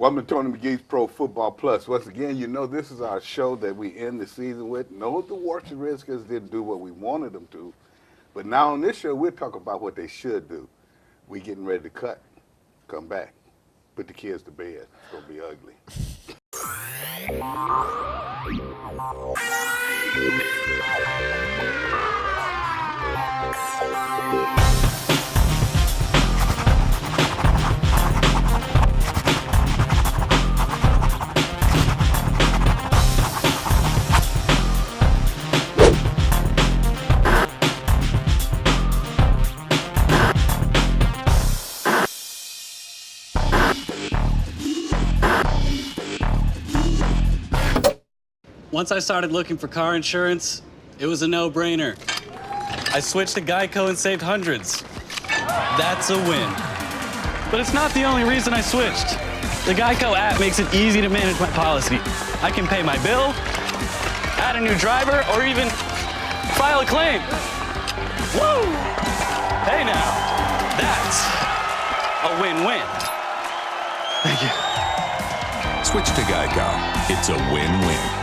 Welcome to Tony McGee's Pro Football Plus. Once again, you know this is our show that we end the season with. No, the Washington Redskins didn't do what we wanted them to, but now on this show, we'll talk about what they should do. We getting ready to cut, come back, put the kids to bed. It's going to be ugly. Once I started looking for car insurance, it was a no-brainer. I switched to Geico and saved hundreds. That's a win. But it's not the only reason I switched. The Geico app makes it easy to manage my policy. I can pay my bill, add a new driver, or even file a claim. Woo! Hey now, that's a win-win. Thank you. Switch to Geico. It's a win-win.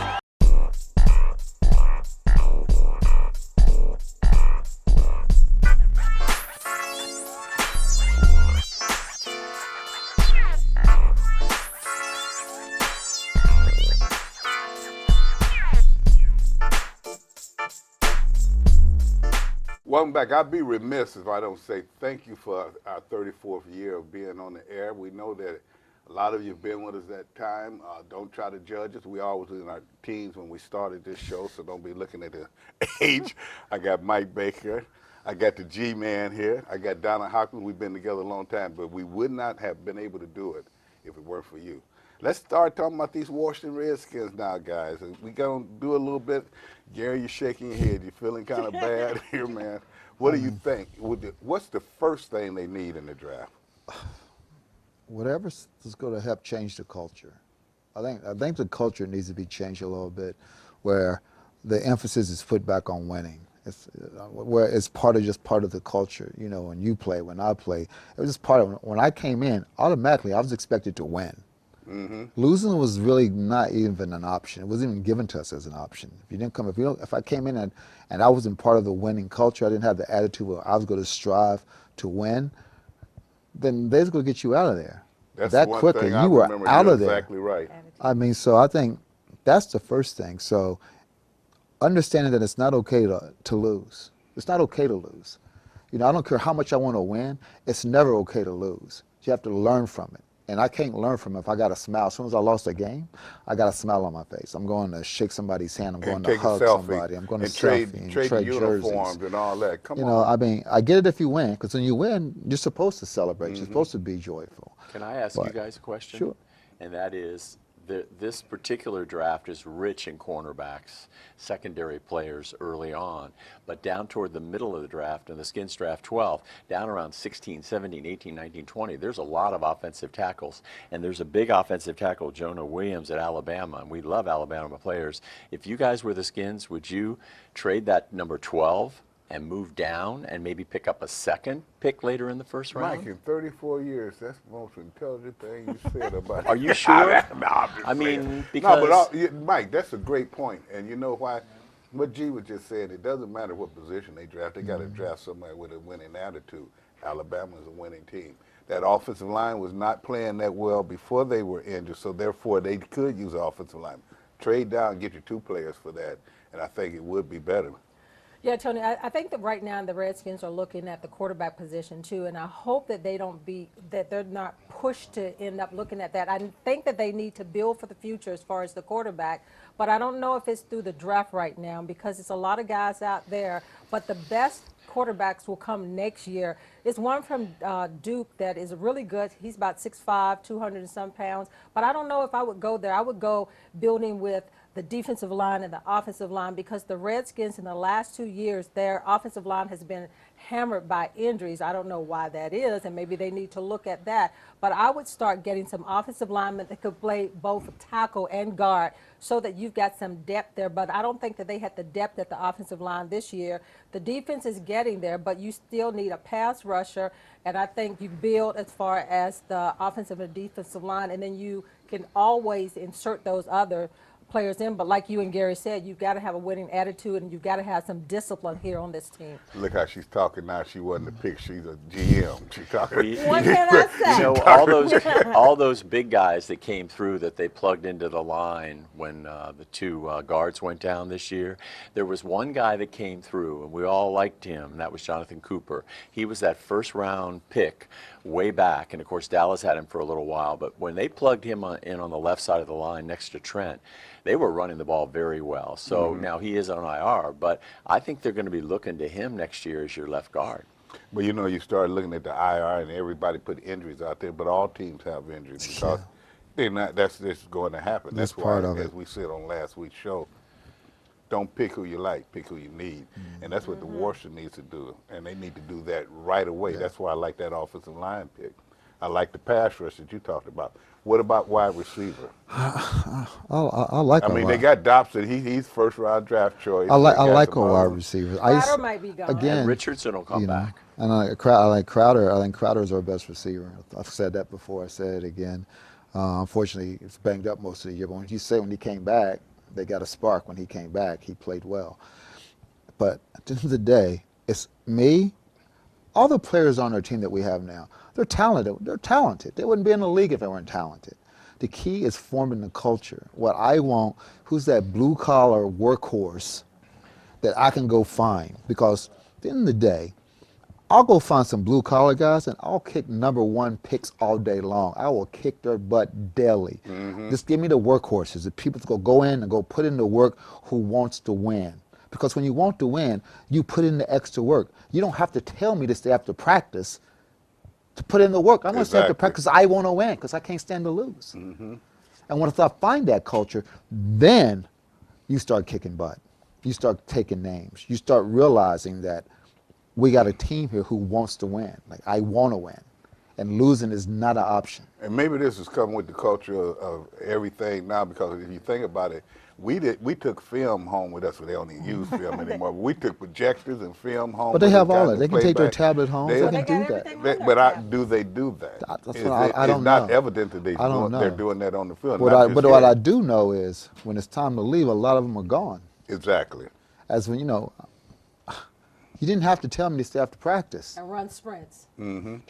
Welcome back. I'd be remiss if I don't say thank you for our 34th year of being on the air. We know that a lot of you have been with us that time. Don't try to judge us. We always in our teens when we started this show, so don't be looking at the age. I got Mike Baker. I got the G-Man here. I got Donna Hopkins. We've been together a long time, but we would not have been able to do it if it weren't for you. Let's start talking about these Washington Redskins now, guys. And we're going to do a little bit. Gary, you're shaking your head. You're feeling kind of bad here, man. What do you think? What's the first thing they need in the draft? Whatever's going to help change the culture. I think the culture needs to be changed a little bit, where the emphasis is put back on winning. Where it's part of the culture. You know, when you play, when I play, it was just part of when I came in. Automatically, I was expected to win. Mm-hmm. Losing was really not even an option. It wasn't even given to us as an option. If you didn't come, if I came in and I wasn't part of the winning culture, I didn't have the attitude where I was going to strive to win, then they're going to get you out of there. That's that one quickly. Thing I you were remember. out You're of there. Exactly right. I mean, so I think that's the first thing. So understanding that it's not okay to lose. It's not okay to lose. You know, I don't care how much I want to win. It's never okay to lose. You have to learn from it. And I can't learn from it if I got a smile. As soon as I lost a game, I got a smile on my face. I'm going to shake somebody's hand. I'm going to hug somebody. I'm going to trade trade uniforms jerseys and all that. Come on. You know, I mean, I get it if you win, because when you win, you're supposed to celebrate. You're supposed to be joyful. Can I ask you guys a question? Sure. And that is, this particular draft is rich in cornerbacks, secondary players early on. But down toward the middle of the draft, in the Skins draft 12, down around 16, 17, 18, 19, 20, there's a lot of offensive tackles. And there's a big offensive tackle, Jonah Williams at Alabama, and we love Alabama players. If you guys were the Skins, would you trade that number 12 and move down and maybe pick up a second pick later in the first round? Mike, in 34 years, that's the most intelligent thing you said about it. Are you sure? I mean, because... No, but Mike, that's a great point. And you know why? What G was just saying, it doesn't matter what position they draft. They got to draft somebody with a winning attitude. Alabama is a winning team. That offensive line was not playing that well before they were injured, so therefore they could use offensive line. Trade down, get you two players for that, and I think it would be better. Yeah, Tony, I think that right now the Redskins are looking at the quarterback position too, and I hope that they're not pushed to end up looking at that. I think that they need to build for the future as far as the quarterback, but I don't know if it's through the draft right now, because it's a lot of guys out there, but the best quarterbacks will come next year. There's one from Duke that is really good. He's about 6'5", 200 and some pounds, but I don't know if I would go there. I would go building with the defensive line and the offensive line, because the Redskins in the last 2 years, their offensive line has been hammered by injuries. I don't know why that is, and maybe they need to look at that. But I would start getting some offensive linemen that could play both tackle and guard so that you've got some depth there. But I don't think that they had the depth at the offensive line this year. The defense is getting there, but you still need a pass rusher, and I think you build as far as the offensive and defensive line, and then you can always insert those other players in. But like you and Gary said, you've got to have a winning attitude, and you've got to have some discipline here on this team. Look how she's talking now. She wasn't a pick. She's a GM. She's talking. What can I say? You know, all those big guys that came through that they plugged into the line when the two guards went down this year, there was one guy that came through, and we all liked him, and that was Jonathan Cooper. He was that first-round pick way back, and of course Dallas had him for a little while, but when they plugged him in on the left side of the line next to Trent, they were running the ball very well. So now he is on IR, but I think they're going to be looking to him next year as your left guard. But you know, you start looking at the IR and everybody put injuries out there, but all teams have injuries because they're not. That's just going to happen. That's why, part of it. as we said on last week's show, don't pick who you like, pick who you need, and that's what the Warriors needs to do, and they need to do that right away. That's why I like that offensive line pick. I like the pass rush that you talked about. What about wide receiver? I like. I mean, they got Dobson. He's first round draft choice. I like some a wide others. receiver. Crowder might be gone. Again, And Richardson will come back. And I like Crowder. I think Crowder is our best receiver. I've said that before. I said it again. Unfortunately, it's banged up most of the year. But when he came back, they got a spark. When he came back, he played well. But at the end of the day, it's me. All the players on our team that we have now, they're talented. They're talented. They wouldn't be in the league if they weren't talented. The key is forming the culture. What I want, who's that blue-collar workhorse that I can go find? Because at the end of the day, I'll go find some blue-collar guys, and I'll kick #1 picks all day long. I will kick their butt daily. Just give me the workhorses, the people that go in and go put in the work who wants to win. Because when you want to win, you put in the extra work. You don't have to tell me to stay after practice to put in the work. I'm going to stay after practice because I want to win, because I can't stand to lose. And once I find that culture, then you start kicking butt. You start taking names. You start realizing that we got a team here who wants to win. Like, I want to win. And losing is not an option. And maybe this is coming with the culture of everything now, because if you think about it, we took film home with us, but they don't even use film anymore. But we took projectors and film home. But they with have us, all guys that. to They can play take their back. tablet home. They Well, can they got do that. everything on their tablet. Do they do that? That's what Is I don't it's not know. evident that I don't know. they're doing that on the field. But not just what I here. do know is when it's time to leave, a lot of them are gone. Exactly. As when, you didn't have to tell me to stay after practice. And run sprints. And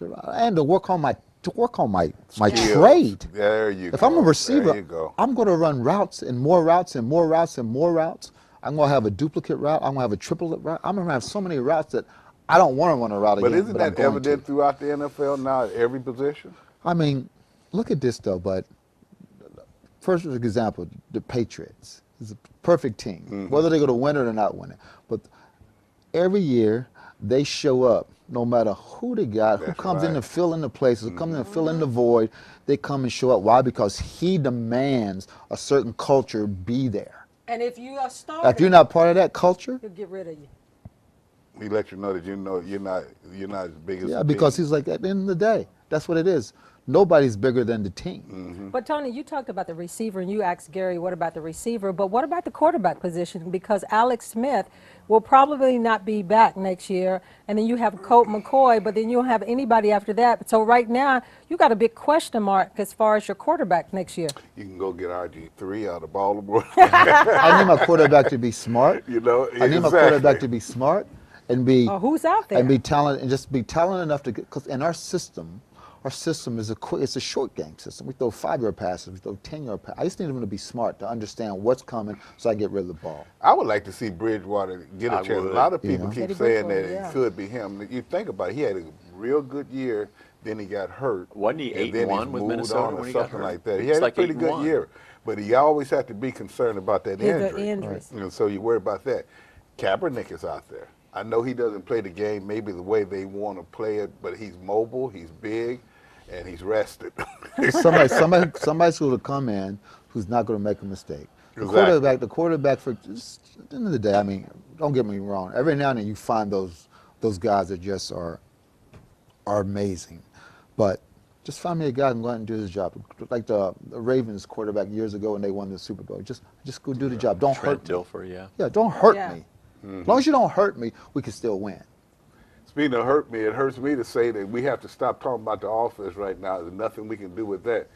to work on my Skills. trade. There you go. If I'm a There receiver, you go. I'm going to run routes and more routes and more routes and more routes. I'm going to have a duplicate route. I'm going to have a triplet route. I'm going to have so many routes that I don't want to run a route But again. isn't I'm that going evident to. throughout the NFL now at every position? I mean, look at this, though, but first example, the Patriots is a perfect team, whether they're going to win it or not win it. But every year, they show up, no matter who they got, who That's comes in right. to fill in the places, who comes in to fill in the void, they come and show up. Why? Because he demands a certain culture be there. And if you are starting, If you're not part of that culture, he'll get rid of you. He let you know that you're not as big as yeah, the because team. he's like, at the end of the day, that's what it is. Nobody's bigger than the team. But Tony, you talked about the receiver, and you asked Gary, what about the receiver? But what about the quarterback position? Because Alex Smith will probably not be back next year, and then you have Colt McCoy, but then you don't have anybody after that. So right now, you got a big question mark as far as your quarterback next year. You can go get RG3 out of Baltimore. I need my quarterback to be smart. You know, I need my quarterback to be smart and be Who's out there? and be talented and just be talented enough to get. Because in our system is it's a short game system. We throw 5-yard passes, we throw 10-yard passes. I just need them to be smart to understand what's coming, so I get rid of the ball. I would like to see Bridgewater get a I chance. would. A lot of people Teddy keep saying that Bridgewater, yeah. it could be him. You think about it, he had a real good year, then he got hurt. Wasn't he and then 8-1 he's with moved Minnesota on or when he got something hurt? like that. He It's had like a pretty good 8-1. year, but he always had to be concerned about that injury. Injuries. And so you worry about that. Kaepernick is out there. I know he doesn't play the game maybe the way they want to play it, but he's mobile, he's big, and he's rested. Somebody's going to come in who's not going to make a mistake. The quarterback for just, at the end of the day, I mean, don't get me wrong. Every now and then you find those those guys that just are amazing. But just find me a guy who can go out and do his job. Like the Ravens quarterback years ago when they won the Super Bowl. Just go do the job. Don't Trent hurt me. Dilfer, yeah. Yeah, don't hurt Yeah. me. As long as you don't hurt me, we can still win. Speaking of hurt me, it hurts me to say that we have to stop talking about the offense right now. There's nothing we can do with that.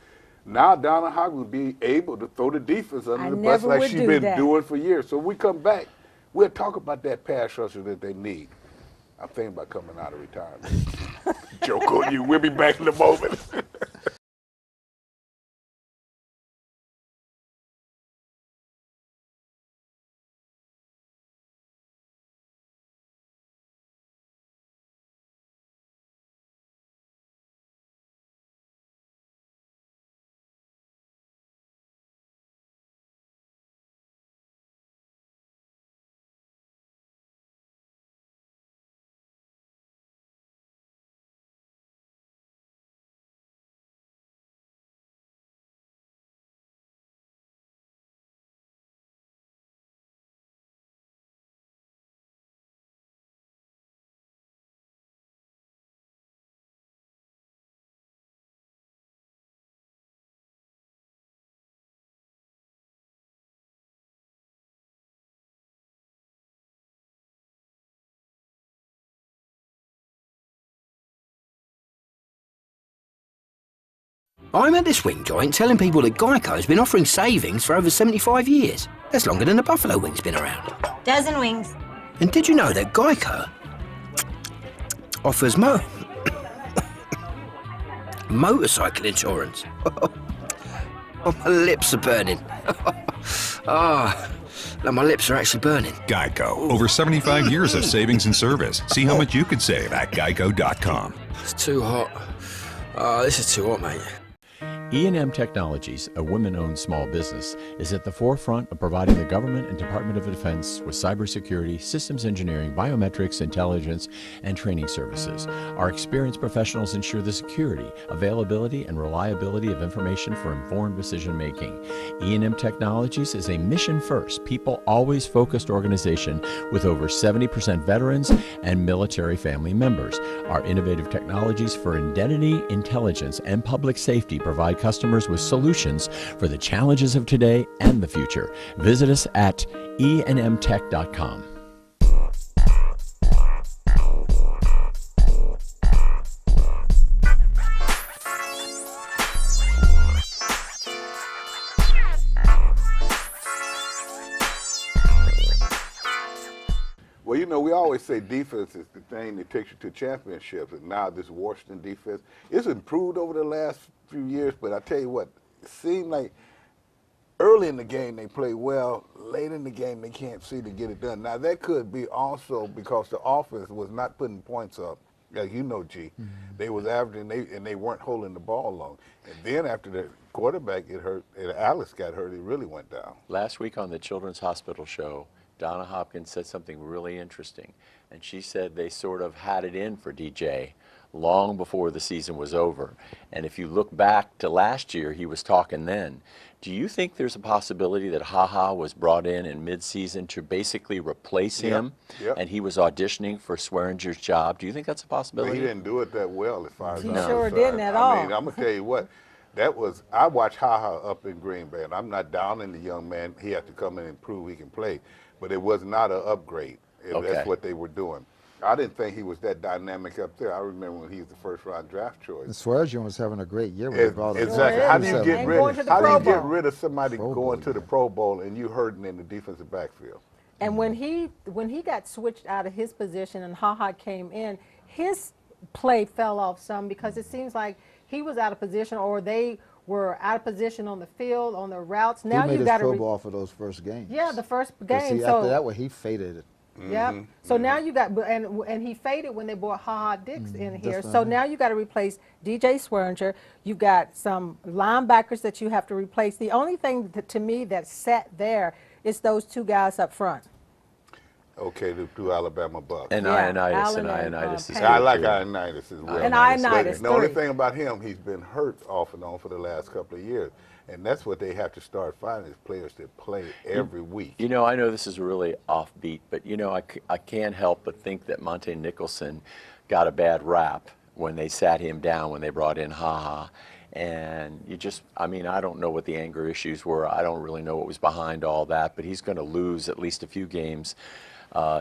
Now Donna Hogg will be able to throw the defense under I the bus never like would she's do been that. doing for years. So when we come back, we'll talk about that pass rusher that they need. I'm thinking about coming out of retirement. Joke on you. We'll be back in a moment. I'm at the swing joint telling people that Geico's been offering savings for over 75 years. That's longer than the Buffalo Wing's been around. Dozen wings. And did you know that Geico offers motorcycle insurance? Oh, my lips are burning. No, my lips are actually burning. Geico. Over 75 years of savings and service. See how much you could save at geico.com. It's too hot. This is too hot, mate. E&M Technologies, a women-owned small business, is at the forefront of providing the government and Department of Defense with cybersecurity, systems engineering, biometrics, intelligence, and training services. Our experienced professionals ensure the security, availability, and reliability of information for informed decision-making. E&M Technologies is a mission-first, people-always-focused organization with over 70% veterans and military family members. Our innovative technologies for identity, intelligence, and public safety provide customers with solutions for the challenges of today and the future. Visit us at enmtech.com. Well, you know, we always say defense is the thing that takes you to championships, and now this Washington defense, it's improved over the last few years, but I tell you what, it seemed like early in the game they play well, late in the game they can't see to get it done. Now that could be also because the offense was not putting points up. Like you know, G, they was averaging, and they weren't holding the ball long. And then after the quarterback get hurt, and Alex got hurt, it really went down. Last week on the Children's Hospital show, Donna Hopkins said something really interesting, and she said they sort of had it in for DJ long before the season was over. And if you look back to last year, he was talking then. Do you think there's a possibility that HaHa was brought in mid-season to basically replace him, Yep. and he was auditioning for Swearinger's job? Do you think that's a But possibility? he didn't do it that well as far as He I'm sure concerned. didn't at I mean, all. I'm going to tell you what, that was, I watched HaHa up in Green Bay, and I'm not down in the young man. He has to come in and prove he can play. But it was not an upgrade. Okay. That's what they were doing. I didn't think he was that dynamic up there. I remember when he was the first-round draft choice. And Swearinger was having a great year when they brought him. Exactly. Sure How is. do you And get going to rid? the How do Pro you get Bowl. rid of somebody Pro going Bowl, to the yeah. Pro Bowl and you hurting in the defensive backfield? And when he got switched out of his position and HaHa came in, his play fell off some because it seems like he was out of position or they were out of position on the field, on the routes. Now he made you his got Pro to Bowl off of those first games. yeah, the first 'Cause game. see, So after that one, he faded it. Yep. So now you got, and he faded when they brought HaHa Dix in here. that's So right. now you got to replace DJ Swearinger. You got some linebackers that you have to replace. The only thing to me that's set there is those two guys up front. Okay, the two Alabama Bucks. And Yeah, Ioannidis, and Allen and, Ioannidis is Payne. I good, like too. Ioannidis as well. And Ioannidis, Ioannidis, But the only three. thing about him, he's been hurt off and on for the last couple of years. And that's what they have to start finding is players that play every week. You know, I know this is really offbeat, but you know, I can't help but think that Monte Nicholson got a bad rap when they sat him down when they brought in Ha. And you just, I mean, I don't know what the anger issues were. I don't really know what was behind all that, but he's going to lose at least a few games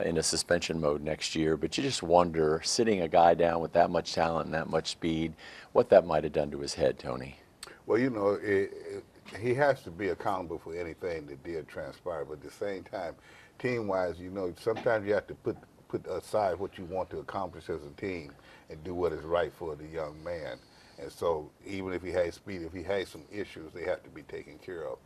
in a suspension mode next year. But you just wonder, sitting a guy down with that much talent and that much speed, what that might have done to his head, Tony. Well, you know, he has to be accountable for anything that did transpire. But at the same time, team-wise, you know, sometimes you have to put aside what you want to accomplish as a team and do what is right for the young man. And so even if he has speed, if he has some issues, they have to be taken care of.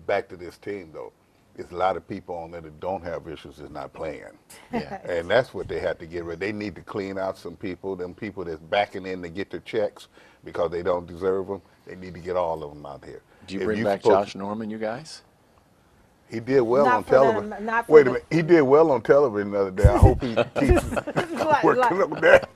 Back to this team, though. There's a lot of people on there that don't have issues that's not playing. Yeah. And that's what they have to get rid of. They need to clean out some people, them people that's backing in to get their checks because they don't deserve them. They need to get all of them out here. Do you If bring back supposed- Josh Norman, you guys? He did well Not on for them, television. not for Wait a the- minute. He did well on television the other day. I hope he keeps working on that.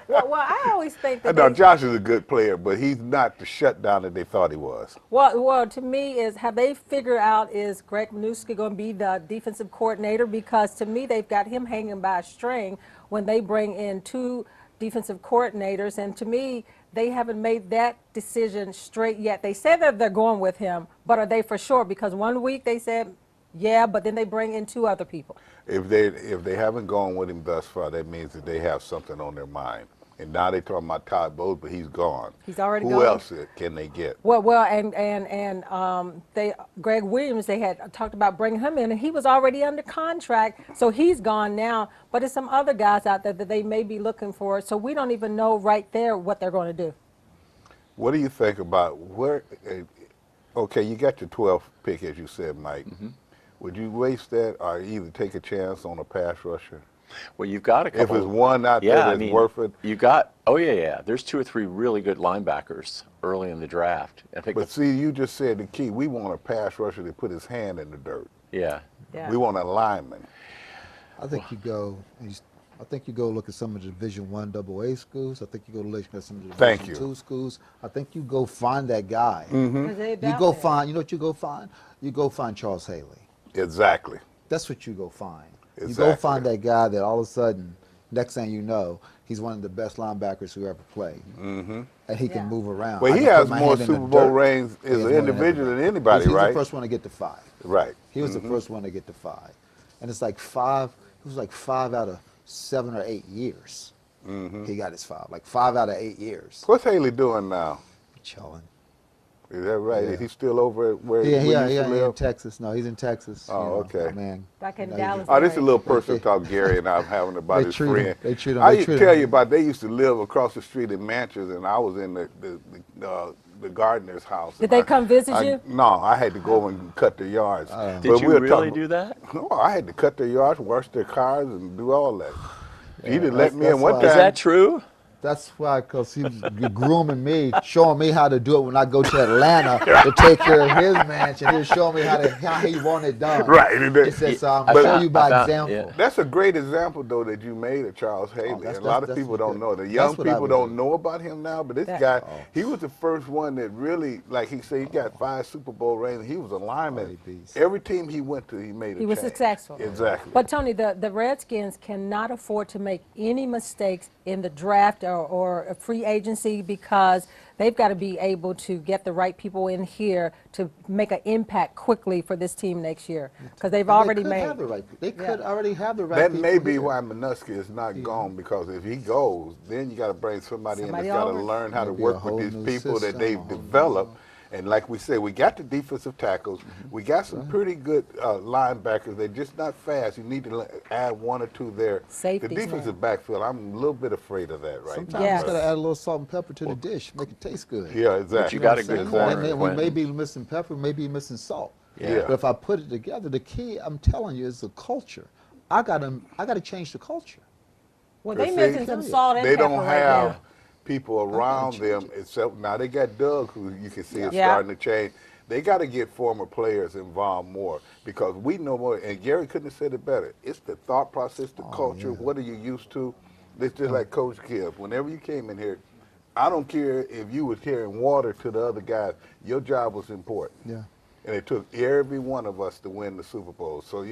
Well, I always think that No, they- Josh is a good player, but he's not the shutdown that they thought he was. Well, to me is have they figured out is Greg Minuski going to be the defensive coordinator? Because to me they've got him hanging by a string when they bring in two defensive coordinators, and to me they haven't made that decision straight yet. They said that they're going with him, but are they for sure? Because 1 week they said yeah, but then they bring in two other people. If they haven't gone with him thus far, that means that they have something on their mind. And now they're talking about Todd Bowles, but he's gone. He's already Who gone? else can they get? Well, and Greg Williams, they had talked about bringing him in, and he was already under contract, so he's gone now. But there's some other guys out there that they may be looking for, so we don't even know right there what they're going to do. What do you think about where? Okay, you got your 12th pick, as you said, Mike. Mm-hmm. Would you waste that, or either take a chance on a pass rusher? Well, you've got a If couple. there's one out there Yeah, that's I mean, worth it. you got. Oh yeah. There's 2 or 3 really good linebackers early in the draft. I think. But see, you just said the key. We want a pass rusher to put his hand in the dirt. Yeah. Yeah. We want a lineman. I think you go. I think you go look at some of the Division I AA schools. I think you go look at some of the Thank Division you. II schools. I think you go find that guy. Because they You about go there. find. You know what you go find? You go find Charles Haley. Exactly. That's what you go find. You Exactly. go find that guy that all of a sudden, next thing you know, he's one of the best linebackers who ever played. Mm-hmm. And he Yeah. can move around. Well, I he can put has my more hand in the Super Bowl dirt. rings He as has an more than individual than everybody. anybody, He's right? the first one to get to 5. Right. He was the first one to get to 5. And it's like 5, it was like 5 out of 7 or 8 years. He got his 5, like 5 out of 8 years. What's Haley doing now? Chilling. Is that right? Yeah. Is he still over at where Yeah, he used to in live? Texas. No, he's in Texas. Oh, okay. Man. Back in You know, Dallas. Oh, this is a little Right. personal talk Gary and I am having about They his treat him- friend. they treat him- I they used to treat tell him- you about they used to live across the street in Manchester, and I was in the gardener's house. Did they come visit you? No, I had to go and cut their yards. Did you really do that? No, I had to cut their yards, wash their cars, and do all that. He didn't let that's- me in that's one why- time. Is that true? That's why, because he was grooming me, showing me how to do it when I go to Atlanta to take care of his mansion. He was showing me how he wanted it done. Right. He said, so I'm But- going to show you by I found- example. yeah. That's a great example, though, that you made of Charles Haley. that's- And a lot of that's people don't good. know. The That's young what I people would don't do. know about him now, but this That- guy, he was the first one that really, like he said, he got 5 Super Bowl rings. He was a lineman. Oh, beast. Every team he went to, he made a He was change. successful. Exactly. But Tony, the Redskins cannot afford to make any mistakes in the draft or a free agency because they've got to be able to get the right people in here to make an impact quickly for this team next year because they've already made. They could already have the right That people may be here. why Minuski is not gone, because if he goes, then you got to bring somebody in Somebody that's got to over. learn how to Maybe a work with whole these new people that system, they've a whole new- developed. And like we said, we got the defensive tackles. We got some pretty good linebackers. They're just not fast. You need to add 1 or 2 there. Safeties, The defensive backfield, I'm a little bit afraid of that right Sometimes now. you Yes. just got to add a little salt and pepper to the dish, make it taste good. Yeah, exactly. you got a You know good what I'm corner, saying? We Quentin. may be missing pepper, maybe missing salt. Yeah. But if I put it together, the key, I'm telling you, is the culture. I got to change the culture. Well, But they see, missing some salt and They pepper don't right have now. people around them, except now they got Doug, who you can see is Yeah. starting to change. They got to get former players involved more because we know more. And Gary couldn't have said it better. It's the thought process, the culture. Yeah. What are you used to? It's just like Coach Gibbs. Whenever you came in here, I don't care if you was carrying water to the other guys. Your job was important. Yeah. And it took every one of us to win the Super Bowl. So,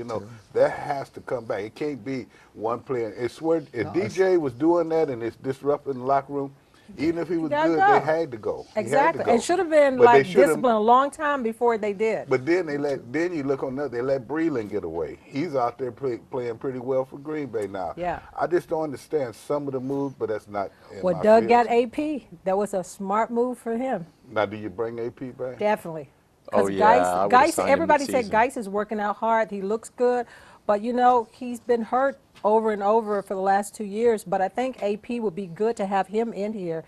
that has to come back. It can't be one player. If DJ was doing that and it's disrupting the locker room, even if he was good, they had to go. Exactly. It It should have been disciplined a long time before they did. But then then you look on that, they let Breland get away. He's out there playing pretty well for Green Bay now. Yeah. I just don't understand some of the moves, but that's not in Well, my Doug field. got AP. That was a smart move for him. Now, do you bring AP back? Definitely. Oh, Because yeah, I would've Geis, signed him everybody said mid-season. Geis is working out hard. He looks good. But, he's been hurt over and over for the last 2 years. But I think AP would be good to have him in here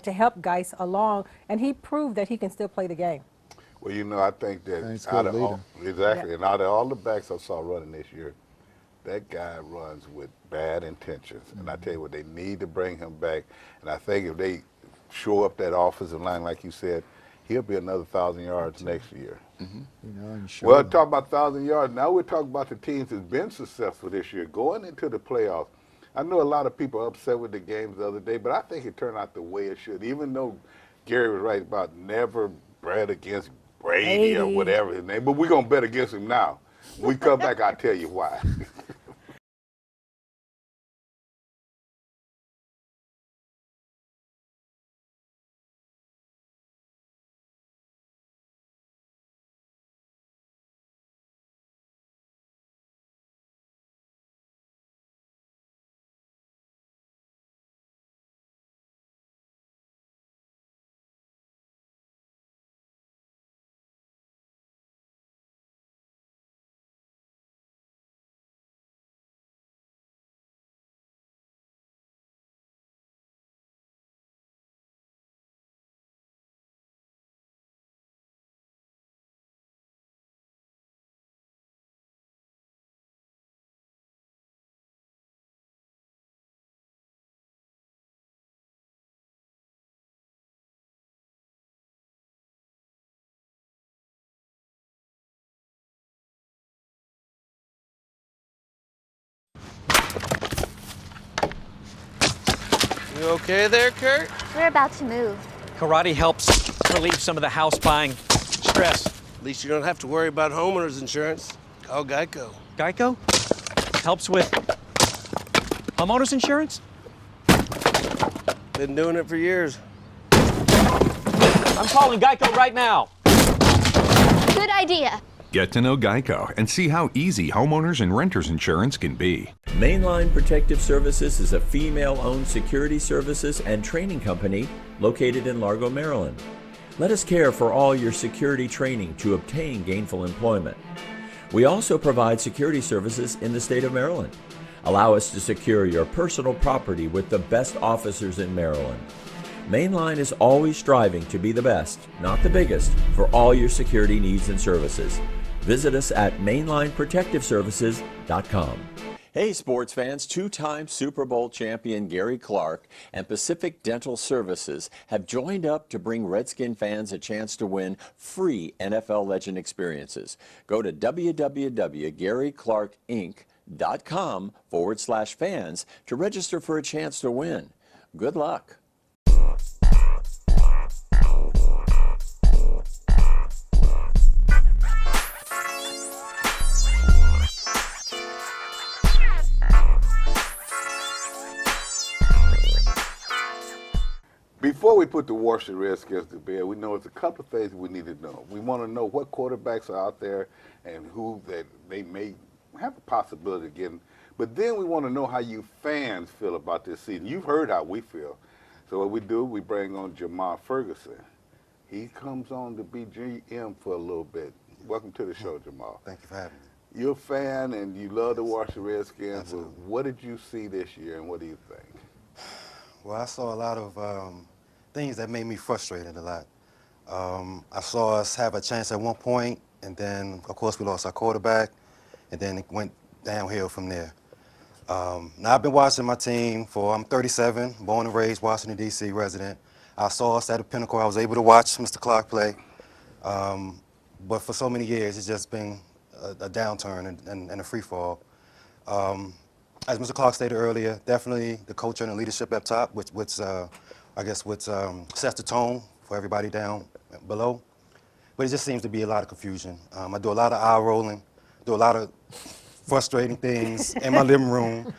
to help Geis along. And he proved that he can still play the game. Well, I think that And he's a good leader. exactly, and out of all the backs I saw running this year, that guy runs with bad intentions. And I tell you what, they need to bring him back. And I think if they shore up that offensive line, like you said, he'll be another 1,000 yards next year. And sure. Well, talk about 1,000 yards. Now we're talking about the teams that's been successful this year, going into the playoffs. I know a lot of people are upset with the games the other day, but I think it turned out the way it should. Even though Gary was right about never bet against Brady or whatever his name, but we're going to bet against him now. We come back, I'll tell you why. You okay there, Kurt? We're about to move. Karate helps relieve some of the house buying stress. At least you don't have to worry about homeowners insurance. Call Geico. Geico helps with homeowners insurance? Been doing it for years. I'm calling Geico right now. Good idea. Get to know Geico and see how easy homeowners and renters insurance can be. Mainline Protective Services is a female-owned security services and training company located in Largo, Maryland. Let us care for all your security training to obtain gainful employment. We also provide security services in the state of Maryland. Allow us to secure your personal property with the best officers in Maryland. Mainline is always striving to be the best, not the biggest, for all your security needs and services. Visit us at mainlineprotectiveservices.com. Hey sports fans, two-time Super Bowl champion Gary Clark and Pacific Dental Services have joined up to bring Redskin fans a chance to win free NFL Legend experiences. Go to www.garyclarkinc.com/fans to register for a chance to win. Good luck. Before we put the Washington Redskins to bed, we know there's a couple of things we need to know. We want to know what quarterbacks are out there and who that they may have a possibility of getting. But then we want to know how you fans feel about this season. You've heard how we feel. So what we do, we bring on Jamal Ferguson. He comes on to be GM for a little bit. Welcome to the show, Jamal. Thank you for having me. You're a fan and you love the Washington Redskins. Absolutely. But what did you see this year and what do you think? Well, I saw a lot of things that made me frustrated a lot. I saw us have a chance at one point, and then, of course, we lost our quarterback, and then it went downhill from there. Now, I've been watching my team I'm 37, born and raised Washington, D.C. resident. I saw us at the Pinnacle. I was able to watch Mr. Clark play. but for so many years, it's just been a downturn and a free fall. As Mr. Clark stated earlier, definitely the culture and the leadership up top, which I guess sets the tone for everybody down below. But it just seems to be a lot of confusion. I do a lot of eye rolling, do a lot of frustrating things in my living room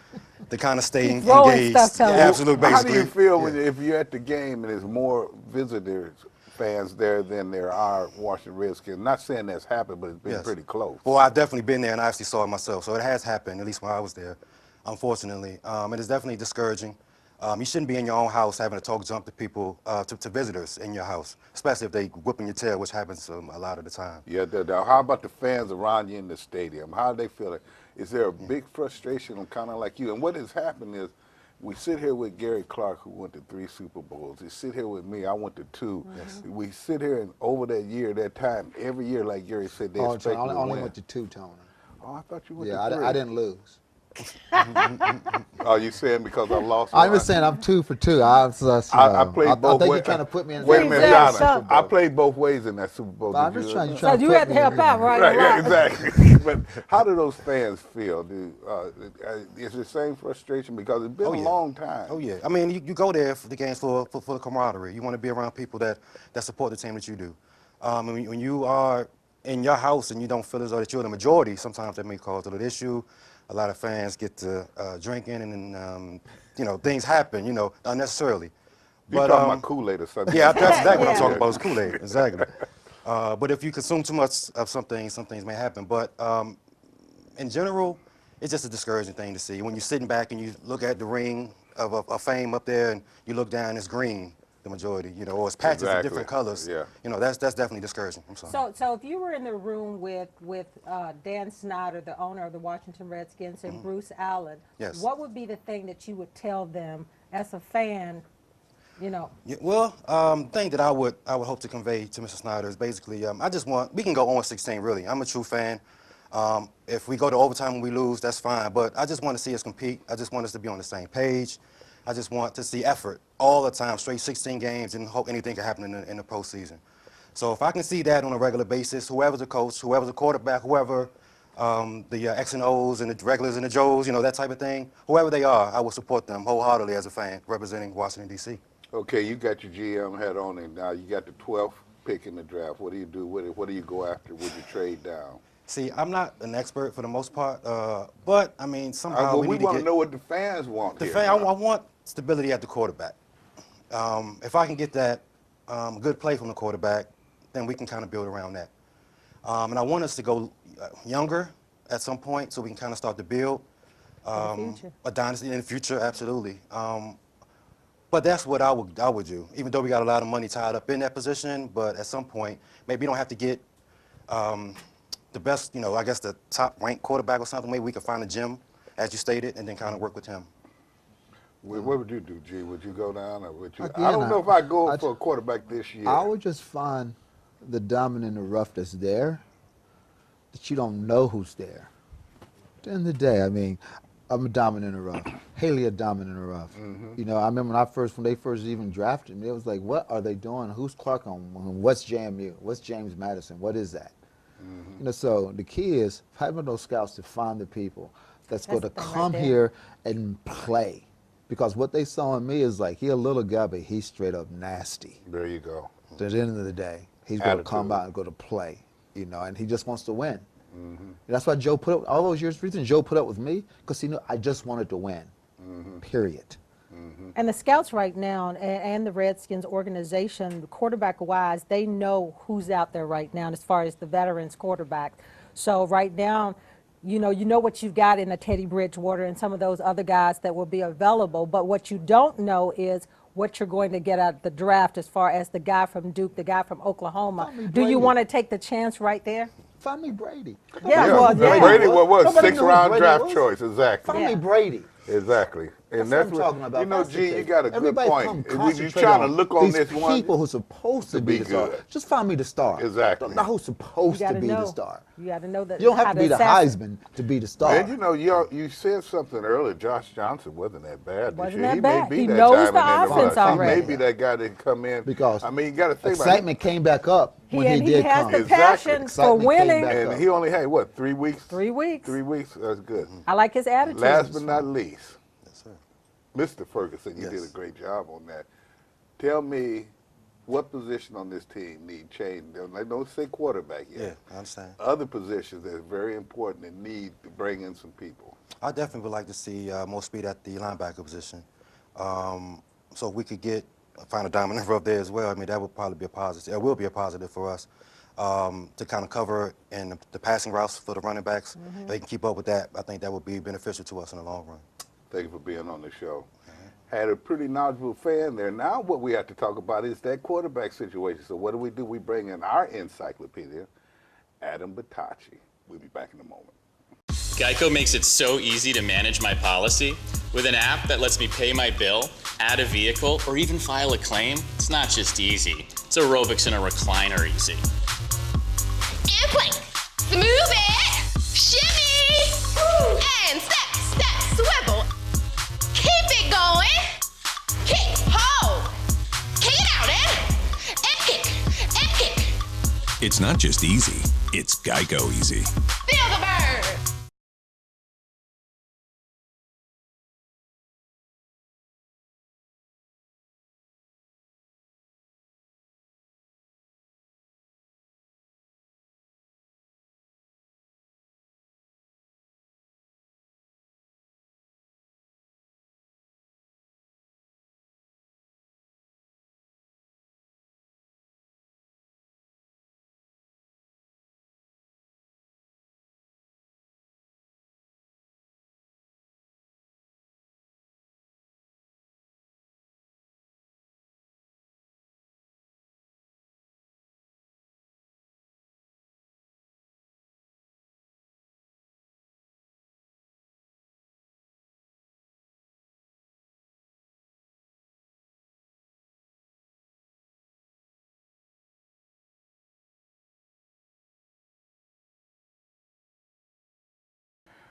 to kind of stay engaged. Absolutely, How do you feel when if you're at the game and there's more visitors, fans there than there are Washington Redskins? Not saying that's happened, but it's been pretty close. Well, I've definitely been there and I actually saw it myself. So it has happened, at least when I was there, unfortunately. It is definitely discouraging. You shouldn't be in your own house having to talk jump to people, to visitors in your house, especially if they whipping your tail, which happens a lot of the time. Yeah, how about the fans around you in the stadium? How are they feeling? Is there a big frustration, kind of like you? And what has happened is we sit here with Gary Clark, who went to 3 Super Bowls. We sit here with me, I went to 2. Yes. We sit here and over that year, that time, every year, like Gary said, they expect I to only win. went to 2, Tony. Oh, I thought you went to 3. I didn't lose. Oh, you saying because I lost? I'm just saying I'm 2 for 2. I played both ways. I think you're trying to put me in. Wait a minute, Donna. I played both ways in that Super Bowl. I'm just trying so you had to help out, right? Right, yeah, exactly. But how do those fans feel? Is the same frustration because it's been a long time? Oh yeah. I mean, you go there for the games for the camaraderie. You want to be around people that support the team that you do. When you are in your house and you don't feel as though that you're the majority, sometimes that may cause a little issue. A lot of fans get to drinking and things happen, unnecessarily. You're talking about Kool-Aid or something. Yeah, that's exactly what I'm talking about, is Kool-Aid, exactly. But if you consume too much of something, some things may happen. But in general, it's just a discouraging thing to see. When you're sitting back and you look at the ring of fame up there and you look down, it's green, the majority, or it's patches of different colors. Yeah. That's definitely discouraging. I'm sorry. So if you were in the room with Dan Snyder, the owner of the Washington Redskins, and Bruce Allen, what would be the thing that you would tell them as a fan? Yeah, well, the thing that I would hope to convey to Mr. Snyder is basically, we can go 0-16 really. I'm a true fan. If we go to overtime and we lose, that's fine. But I just want to see us compete. I just want us to be on the same page. I just want to see effort all the time, straight 16 games, and hope anything can happen in the postseason. So if I can see that on a regular basis, whoever's the coach, whoever's the quarterback, whoever the X and O's and the regulars and the Joes, that type of thing, whoever they are, I will support them wholeheartedly as a fan representing Washington, D.C. Okay, you got your GM hat on, and now you got the 12th pick in the draft. What do you do with it? What do you go after? Would you trade down? See, I'm not an expert for the most part, but I mean, somehow we want to know what the fans want. I want stability at the quarterback. If I can get that good play from the quarterback, then we can kind of build around that. And I want us to go younger at some point so we can kind of start to build a dynasty in the future, absolutely. But that's what I would do, even though we got a lot of money tied up in that position. But at some point, maybe you don't have to get the best, I guess the top-ranked quarterback or something. Maybe we could find a gym, as you stated, and then kind of work with him. What would you do, G? Would you go down or would you? Again, I don't know if I'd go for a quarterback this year. I would just find the diamond in the rough that's there, that you don't know who's there. At the end of the day, I mean, I'm a diamond in the rough. Haley a diamond in the rough. Mm-hmm. I remember when they first even drafted me, it was like, what are they doing? Who's Clark on? What's JMU? What's James Madison? What is that? Mm-hmm. So the key is having those scouts to find the people that's going to come here and play. Because what they saw in me is like, he a little guy, but he's straight up nasty. There you go. At the end of the day, he's going to come out and go to play, and he just wants to win. Mm-hmm. That's why Joe put up, all those years, reason Joe put up with me, because he knew I just wanted to win, period. Mm-hmm. And the scouts right now and the Redskins organization, quarterback-wise, they know who's out there right now as far as the veterans quarterback. So right now, you know what you've got in a Teddy Bridgewater and some of those other guys that will be available, but what you don't know is what you're going to get out of the draft as far as the guy from Duke, the guy from Oklahoma. Do you want to take the chance right there? Find me Brady. Brady was 6th round draft choice, exactly. Find me Brady. Exactly. And That's what I'm talking about. You know, That's the G, you thing. got a good Everybody point. come When you're concentrate trying to on look on these this one, people who's supposed to be the star. good. Just find me the star. Exactly. Not who's supposed You to gotta be know. the star. You got to know that. You don't have how to be the assassin. Heisman to be the star. And you know, you said something earlier. Josh Johnson wasn't that bad this Wasn't year. that He bad. may be He that knows the diamond in the offense rough. already. He may be that guy that can come in. Because I mean, you got to think excitement came back up when he did has come. the passion for Excitement came winning. back And up. he only had, what, 3 weeks? 3 weeks. 3 weeks? That's good. I like his attitude. Last but not least, Yes, sir. Mr. Ferguson, you did a great job on that. Tell me what position on this team need change. Don't say quarterback yet. Yeah, I understand. Other positions that are very important and need to bring in some people. I definitely would like to see more speed at the linebacker position. So if we could find a diamond in the rough there as well, I mean, that would probably be a positive. It will be a positive for us to kind of cover in the passing routes for the running backs. If they can keep up with that, I think that would be beneficial to us in the long run. Thank you for being on the show. Had a pretty knowledgeable fan there. Now what we have to talk about is that quarterback situation. So what do? We bring in our encyclopedia, Adam Batacci. We'll be back in a moment. Geico makes it so easy to manage my policy. With an app that lets me pay my bill, add a vehicle, or even file a claim, it's not just easy. It's aerobics in a recliner easy. And plank. Smooth it. Shimmy. And step, step, swivel. Keep it going. Kick, hold. Kick it out, and kick, and kick. It's not just easy, it's Geico easy. Feel the bird.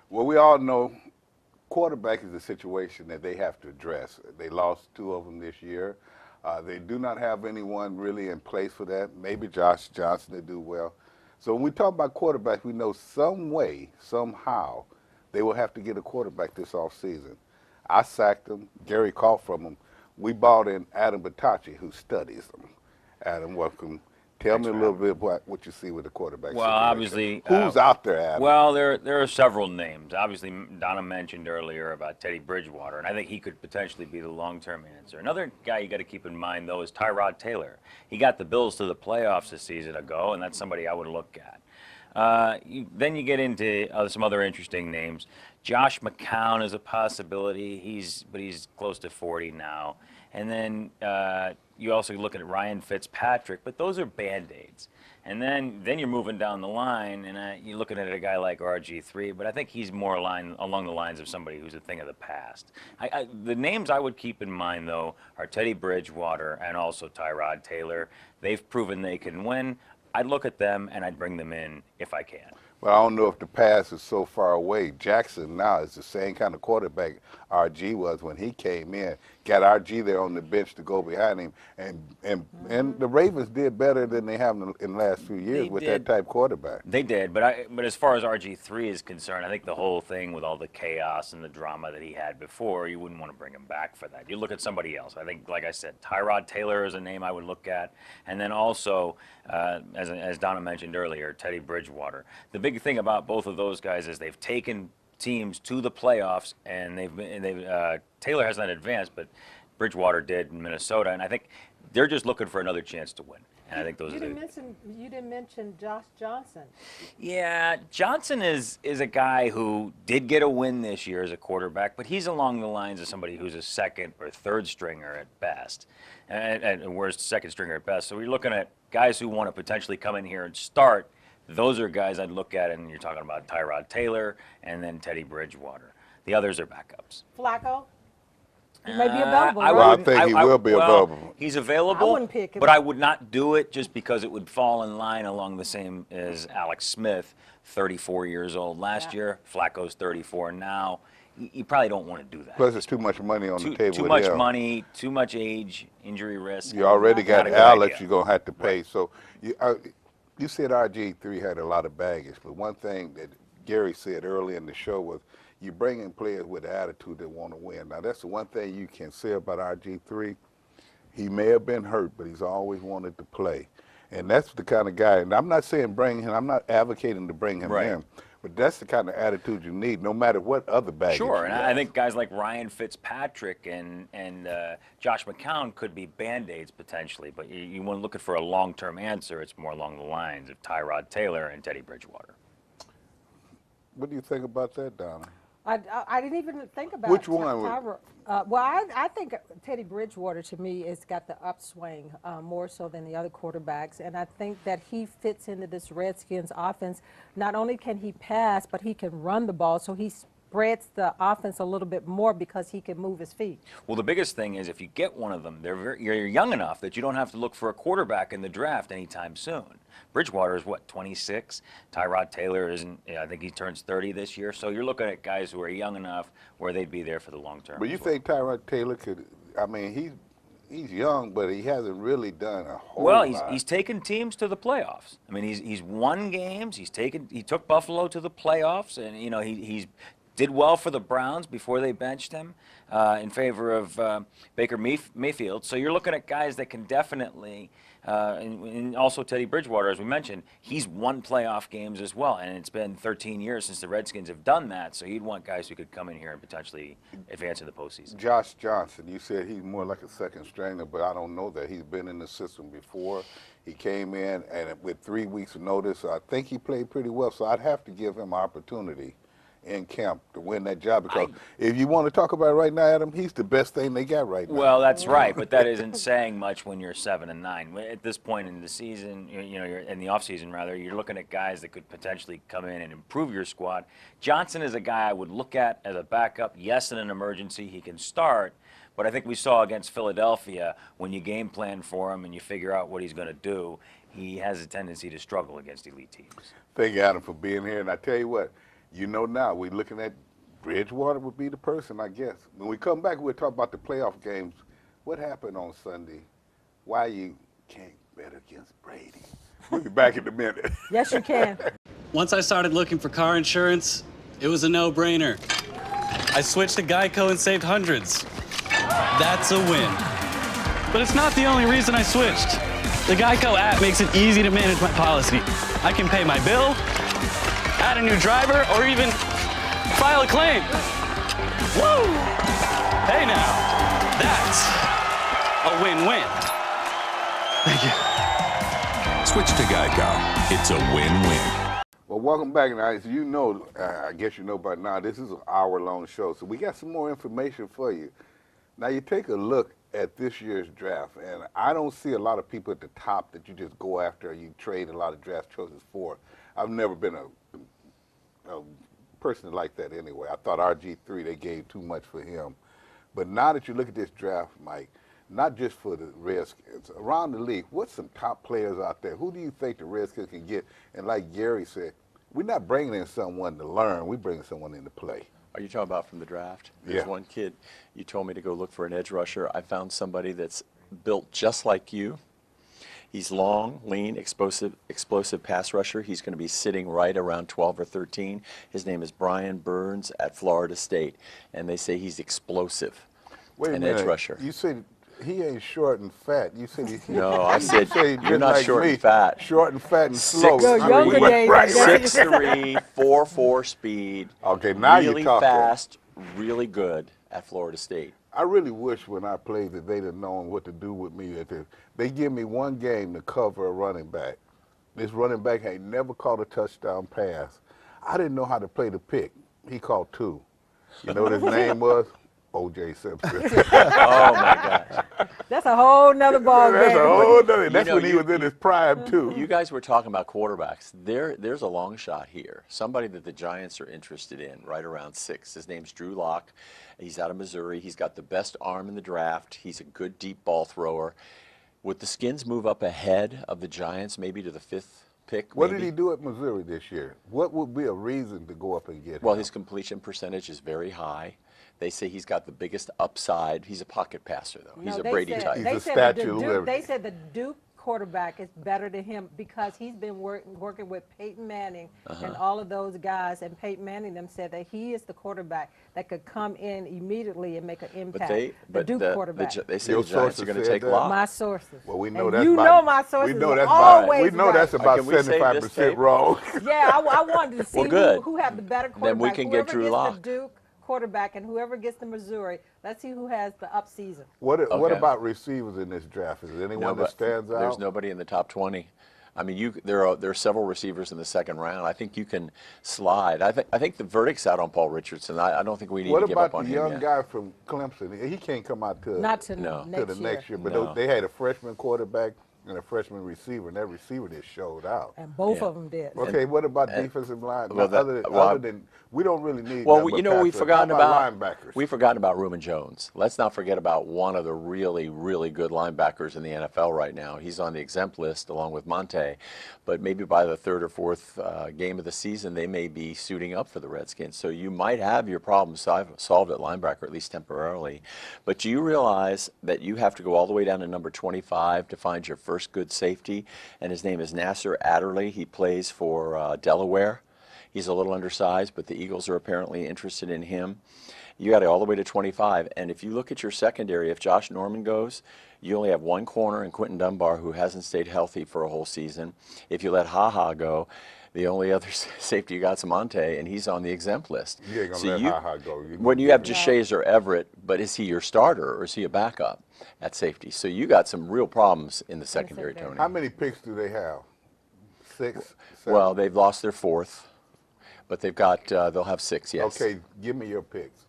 Well, we all know quarterback is a situation that they have to address. They lost 2 of them this year. They do not have anyone really in place for that. Maybe Josh Johnson to do well. So when we talk about quarterbacks, we know some way, somehow, they will have to get a quarterback this offseason. I sacked them. Gary called from them. We brought in Adam Batacci, who studies them. Adam, welcome. Tell me a little bit about what you see with the quarterback Well, situation. obviously, Who's out there, Adam? Well, there are several names. Obviously, Donna mentioned earlier about Teddy Bridgewater, and I think he could potentially be the long-term answer. Another guy you got to keep in mind, though, is Tyrod Taylor. He got the Bills to the playoffs a season ago, and that's somebody I would look at. Then you get into some other interesting names. Josh McCown is a possibility. But he's close to 40 now. And then you also look at Ryan Fitzpatrick, but those are Band-Aids. And then you're moving down the line, and you're looking at a guy like RG3, but I think he's more along the lines of somebody who's a thing of the past. The names I would keep in mind, though, are Teddy Bridgewater and also Tyrod Taylor. They've proven they can win. I'd look at them, and I'd bring them in if I can. But I don't know if the past is so far away. Jackson now is the same kind of quarterback RG was when he came in. Got RG there on the bench to go behind him. And the Ravens did better than they have in the last few years with that type quarterback. They did, but as far as RG3 is concerned, I think the whole thing with all the chaos and the drama that he had before, you wouldn't want to bring him back for that. You look at somebody else. I think, like I said, Tyrod Taylor is a name I would look at. And then also, as Donna mentioned earlier, Teddy Bridgewater. The big thing about both of those guys is they've taken teams to the playoffs, and Taylor hasn't advanced, but Bridgewater did in Minnesota, and I think they're just looking for another chance to win. And I think those You are didn't mention Josh Johnson. Yeah, Johnson is a guy who did get a win this year as a quarterback, but he's along the lines of somebody who's a second or third stringer at best, and worst second stringer at best. So we're looking at guys who want to potentially come in here and start. Those are guys I'd look at, and you're talking about Tyrod Taylor and then Teddy Bridgewater. The others are backups. Flacco? He may be available, I right? Well, I think he will be available. He's available, I wouldn't pick him. but I would not do it just because it would fall in line along the same as Alex Smith, 34 years old last year. Flacco's 34 now. You probably don't want to do that. Plus, it's too much money on the table. Too with much him. money, too much age, injury risk. You already Not got a good Alex idea. you're going to have to pay. So you said RG3 had a lot of baggage, but one thing that Gary said early in the show was you bring in players with the attitude that want to win. Now, that's the one thing you can say about RG3. He may have been hurt, but he's always wanted to play. And that's the kind of guy, and I'm not saying bring him, I'm not advocating to bring him in, but that's the kind of attitude you need, no matter what other baggage. Sure, and you I have. think guys like Ryan Fitzpatrick and Josh McCown could be Band-Aids potentially, but you want to look for a long-term answer, it's more along the lines of Tyrod Taylor and Teddy Bridgewater. What do you think about that, Donna? I didn't even think about Which one would- Tyra. Well, I think Teddy Bridgewater, to me, has got the upswing more so than the other quarterbacks. And I think that he fits into this Redskins offense. Not only can he pass, but he can run the ball. So he spreads the offense a little bit more because he can move his feet. Well, the biggest thing is if you get one of them, you're young enough that you don't have to look for a quarterback in the draft anytime soon. Bridgewater is, what, 26? Tyrod Taylor isn't, I think he turns 30 this year. So you're looking at guys who are young enough where they'd be there for the long term. But you think Tyrod Taylor could, I mean, he's young, but he hasn't really done a whole lot. Well, he's taken teams to the playoffs. I mean, he's won games. He took Buffalo to the playoffs, and you know he did well for the Browns before they benched him in favor of Baker Mayfield. So you're looking at guys that can definitely, and also Teddy Bridgewater, as we mentioned, he's won playoff games as well, and it's been 13 years since the Redskins have done that. So you'd want guys who could come in here and potentially advance in the postseason. Josh Johnson, you said he's more like a second stringer, but I don't know that. He's been in the system before. He came in, and with 3 weeks of notice, I think he played pretty well. So I'd have to give him an opportunity in camp to win that job, because if you want to talk about it right now, Adam, he's the best thing they got right now. Well, that's right, but that isn't saying much when you're 7-9. At this point in the season, you're in the offseason rather, you're looking at guys that could potentially come in and improve your squad. Johnson is a guy I would look at as a backup. Yes, in an emergency, he can start, but I think we saw against Philadelphia, when you game plan for him and you figure out what he's going to do, he has a tendency to struggle against elite teams. Thank you, Adam, for being here. And I tell you what, you know now, we're looking at Bridgewater would be the person, I guess. When we come back, we'll talk about the playoff games. What happened on Sunday? Why you can't bet against Brady? We'll be back in a minute. Yes, you can. Once I started looking for car insurance, it was a no-brainer. I switched to Geico and saved hundreds. That's a win. But it's not the only reason I switched. The Geico app makes it easy to manage my policy. I can pay my bill, add a new driver, or even file a claim. Woo! Hey now, that's a win-win. Thank you. Switch to Geico. It's a win-win. Well, welcome back. Now, as you know, I guess you know by now, this is an hour-long show, so we got some more information for you. Now, you take a look at this year's draft, and I don't see a lot of people at the top that you just go after or you trade a lot of draft choices for. I've never been a person like that anyway. I thought RG3, they gave too much for him. But now that you look at this draft, Mike, not just for the Redskins, around the league, what's some top players out there? Who do you think the Redskins can get? And like Gary said, we're not bringing in someone to learn, we're bringing someone in to play. Are you talking about from the draft? There's one kid, you told me to go look for an edge rusher. I found somebody that's built just like you. He's long, lean, explosive pass rusher. He's going to be sitting right around 12 or 13. His name is Brian Burns at Florida State, and they say he's explosive. Wait a an minute. edge rusher. You said he ain't short and fat. You said he. No, I said you you're not like short me, and fat. Short and fat and slow. 6'3", 4.4 speed. Okay, now really you're talking. fast, really good at Florida State. I really wish when I played that they'd have known what to do with me. They give me one game to cover a running back. This running back ain't never caught a touchdown pass. I didn't know how to play the pick. He caught 2. You know what his name was? O.J. Simpson. Oh, my gosh. That's a whole nother ball game. That's a whole nother. That's know, when he was in his prime too. You guys were talking about quarterbacks. There's a long shot here. Somebody that the Giants are interested in, right around 6. His name's Drew Lock. He's out of Missouri. He's got the best arm in the draft. He's a good deep ball thrower. Would the Skins move up ahead of the Giants, maybe to the 5th pick? What maybe? did he do at Missouri this year? What would be a reason to go up and get him? Well, his completion percentage is very high. They say he's got the biggest upside. He's a pocket passer, though. He's a Brady type. He's a statue of liberty. They said the Duke quarterback is better than him because he's been working with Peyton Manning and all of those guys, and Peyton Manning them said that he is the quarterback that could come in immediately and make an impact. The Duke quarterback. They say the Giants are going to take Lock. My sources. Well, we know and that's you about, know my sources. We know that's always about, we know that's about 75% wrong. Yeah, I wanted to see who had the better quarterback. Then we can get Drew Lock. The Duke quarterback and whoever gets the Missouri, let's see who has the up season. What about receivers in this draft? Is there anyone that stands out? There's nobody in the top 20. I mean, there are several receivers in the second round. I think you can slide. I think the verdict's out on Paul Richardson. I don't think we need to give up on him. What about the young guy from Clemson? He can't come out till the next year. But they had a freshman quarterback and a freshman receiver, and that receiver just showed out. And both of them did. Okay, what about defensive line? Well, other than we don't really need. Well, you know, we've forgotten about linebackers. We've forgotten about Reuben Jones. Let's not forget about one of the really, really good linebackers in the NFL right now. He's on the exempt list along with Monte, but maybe by the 3rd or 4th game of the season, they may be suiting up for the Redskins. So you might have your problem solved at linebacker, at least temporarily. But do you realize that you have to go all the way down to number 25 to find your first good safety? And his name is Nasser Adderley. He plays for Delaware. He's a little undersized, but the Eagles are apparently interested in him. You got to all the way to 25. And if you look at your secondary, if Josh Norman goes, you only have one corner in Quentin Dunbar who hasn't stayed healthy for a whole season. If you let Ha go, the only other safety you got is Monte, and he's on the exempt list. You ain't going to let Ha go. When you have Deshays or Everett, but is he your starter or is he a backup at safety? So you got some real problems in the secondary, Tony. How many picks do they have? 6? 7? Well, they've lost their 4th, but they've got they'll have 6. Yes. Okay, give me your picks.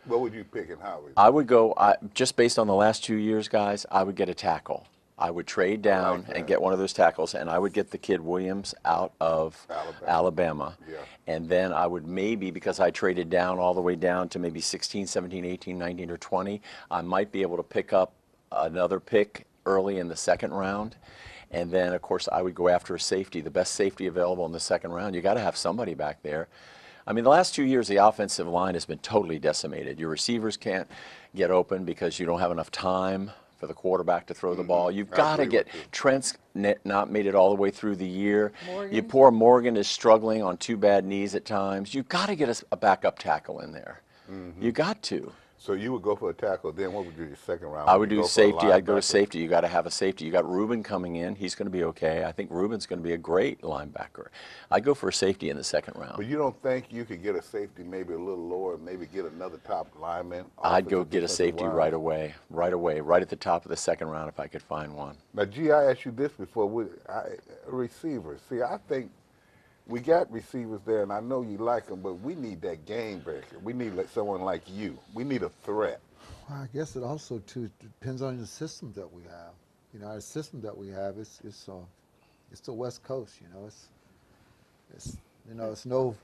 What would you pick and how? I would go just based on the last 2 years, guys. I would get a tackle. I would trade down and get one of those tackles, and I would get the kid Williams out of Alabama. Yeah. And then I would maybe, because I traded down all the way down to maybe 16, 17, 18, 19, or 20, I might be able to pick up another pick early in the 2nd round. And then, of course, I would go after a safety, the best safety available in the 2nd round. You got to have somebody back there. I mean, the last 2 years, the offensive line has been totally decimated. Your receivers can't get open because you don't have enough time for the quarterback to throw the ball. You've got to get Trent's not made it all the way through the year. You poor Morgan is struggling on 2 bad knees at times. You've got to get a backup tackle in there. You got to. So you would go for a tackle. Then what would you do your 2nd round? I would do safety. I'd go to safety. You got to have a safety. You got Reuben coming in. He's going to be okay. I think Reuben's going to be a great linebacker. I'd go for a safety in the 2nd round. But you don't think you could get a safety maybe a little lower, maybe get another top lineman? I'd go get a safety right away, right at the top of the 2nd round if I could find one. Now, G, I asked you this before. Receivers. See, I think we got receivers there, and I know you like them, but we need that game breaker. We need someone like you. We need a threat. Well, I guess it also too depends on the system that we have. You know, our system that we have it's the West Coast. You know, it's no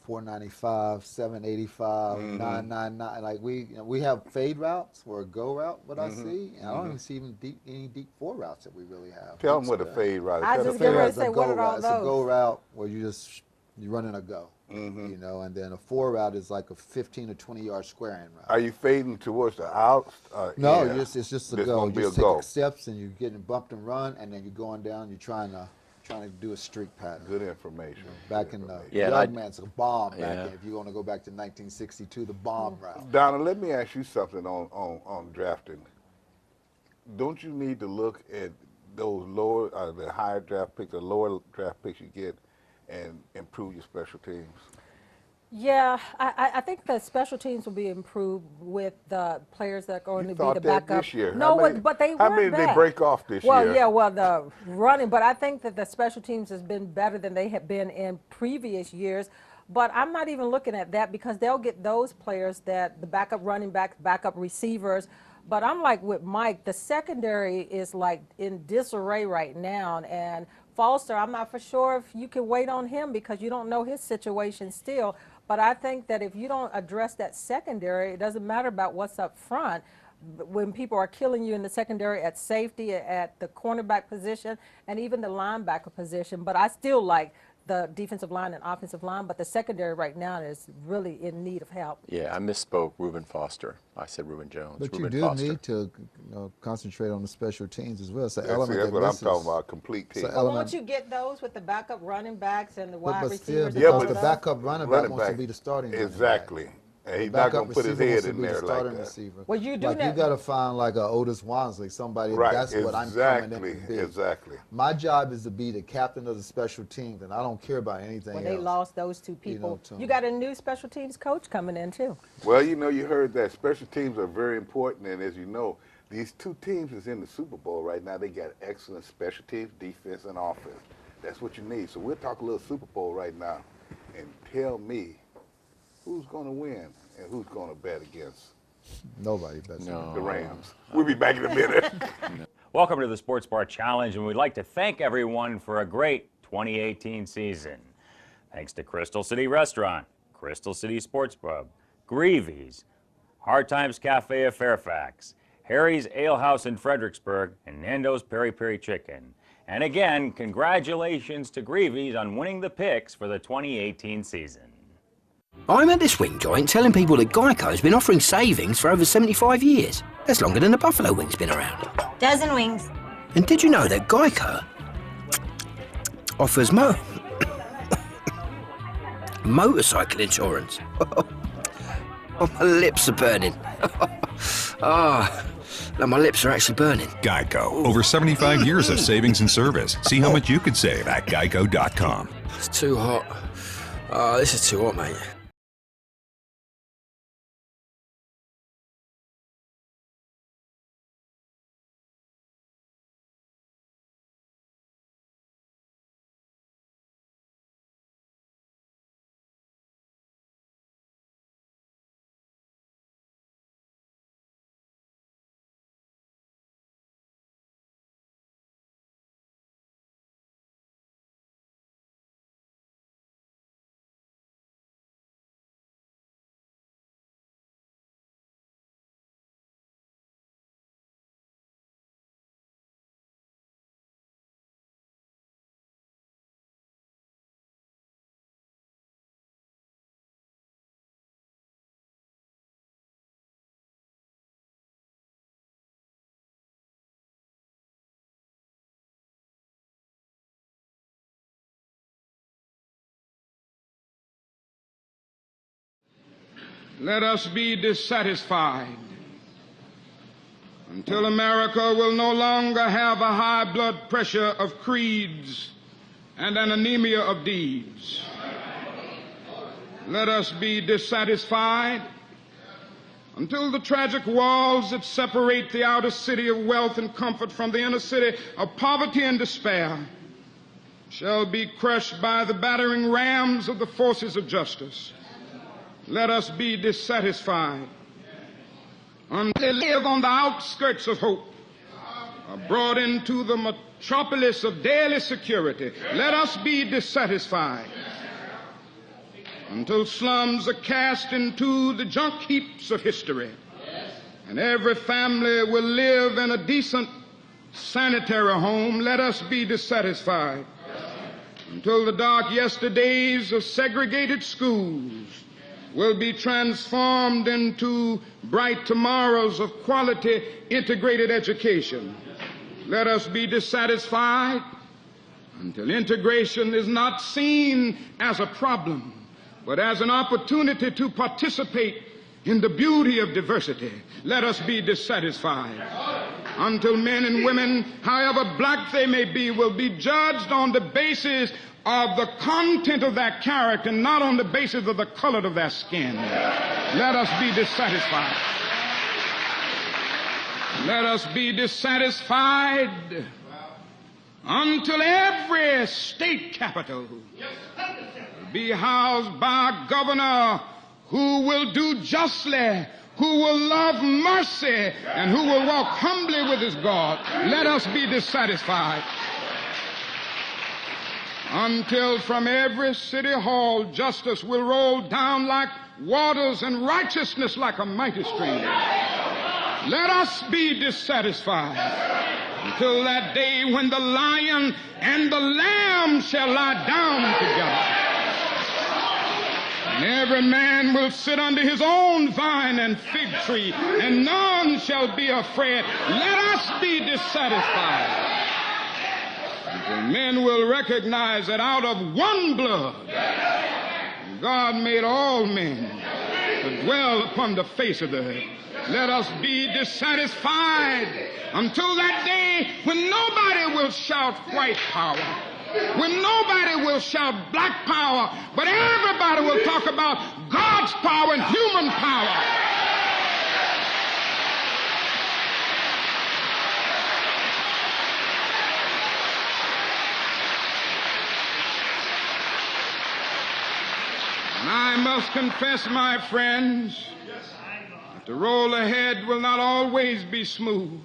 495, 785, 999. Like we have fade routes or a go route. What I see, and I don't even see any deep 4 routes that we really have. Tell them what a fade route is. I just get ready to say what are all those? It's a go route where you run in a go. You know, and then a 4 route is like a 15 or 20 yard squaring route. Are you fading towards the out? No, it's just a go. You just take steps and you're getting bumped and run, and then you're going down. You're trying to do a streak pattern. Good information. Back in the young man's a bomb back in. If you want to go back to 1962, the bomb route. Donna, let me ask you something on drafting. Don't you need to look at those lower, the higher draft picks, the lower draft picks you get, and improve your special teams? Yeah, I think the special teams will be improved with the players that are going to be the backup. This year. No, but they how weren't many did they break off this year? year? Well, the running, but I think that the special teams has been better than they have been in previous years. But I'm not even looking at that because they'll get those players that the backup running backs, backup receivers. But I'm like with Mike, the secondary is like in disarray right now. And Foster, I'm not for sure if you can wait on him because you don't know his situation still. But I think that if you don't address that secondary, it doesn't matter about what's up front. When people are killing you in the secondary at safety, at the cornerback position, and even the linebacker position. But I still like the defensive line and offensive line, but the secondary right now is really in need of help. Yeah, I misspoke. Reuben Foster. I said Reuben Jones. But Reuben you do Foster. need to concentrate on the special teams as well. It's an That's element what that I'm misses. talking about, complete team. But won't you get those with the backup running backs and the wide But still, receivers? because the backup running back wants to be the starting running back. Exactly. And he's not going to put his head in there like that. Receiver. Well, you do like that. You got to find like a Otis Wansley, somebody that's what I'm coming in to be. Exactly. My job is to be the captain of the special teams, and I don't care about anything Well, else. they lost those two people. You got a new special teams coach coming in too. Well, you know, you heard that special teams are very important, and as you know, these two teams is in the Super Bowl right now. They got excellent special teams, defense, and offense. That's what you need. So we'll talk a little Super Bowl right now, and tell me who's going to win and who's going to bet against nobody bets the Rams. We'll be back in a minute. Welcome to the Sports Bar Challenge, and we'd like to thank everyone for a great 2018 season. Thanks to Crystal City Restaurant, Crystal City Sports Pub, Greavy's, Hard Times Cafe of Fairfax, Harry's Ale House in Fredericksburg, and Nando's Peri Peri Chicken. And again, congratulations to Greavy's on winning the picks for the 2018 season. I'm at this wing joint telling people that Geico's been offering savings for over 75 years. That's longer than the buffalo wing's been around. Dozen wings. And did you know that Geico offers motorcycle insurance? Oh, my lips are burning. No, my lips are actually burning. Geico. Over 75 years of savings and service. See how much you could save at geico.com. It's too hot. Oh, this is too hot, mate. Let us be dissatisfied until America will no longer have a high blood pressure of creeds and an anemia of deeds. Let us be dissatisfied until the tragic walls that separate the outer city of wealth and comfort from the inner city of poverty and despair shall be crushed by the battering rams of the forces of justice. Let us be dissatisfied until they live on the outskirts of hope, are brought into the metropolis of daily security. Let us be dissatisfied until slums are cast into the junk heaps of history, and every family will live in a decent, sanitary home. Let us be dissatisfied until the dark yesterdays of segregated schools will be transformed into bright tomorrows of quality integrated education. Let us be dissatisfied until integration is not seen as a problem, but as an opportunity to participate in the beauty of diversity. Let us be dissatisfied until men and women, however black they may be, will be judged on the basis of the content of their character, not on the basis of the color of their skin. Let us be dissatisfied. Let us be dissatisfied until every state capital be housed by a governor who will do justly who will love mercy, and who will walk humbly with his God. Let us be dissatisfied until from every city hall justice will roll down like waters and righteousness like a mighty stream. Let us be dissatisfied until that day when the lion and the lamb shall lie down together. And every man will sit under his own vine and fig tree, and none shall be afraid. Let us be dissatisfied until men will recognize that out of one blood God made all men to dwell upon the face of the earth. Let us be dissatisfied until that day when nobody will shout white power, when nobody will shout black power, but everybody will talk about God's power and human power. And I must confess, my friends, that the road ahead will not always be smooth.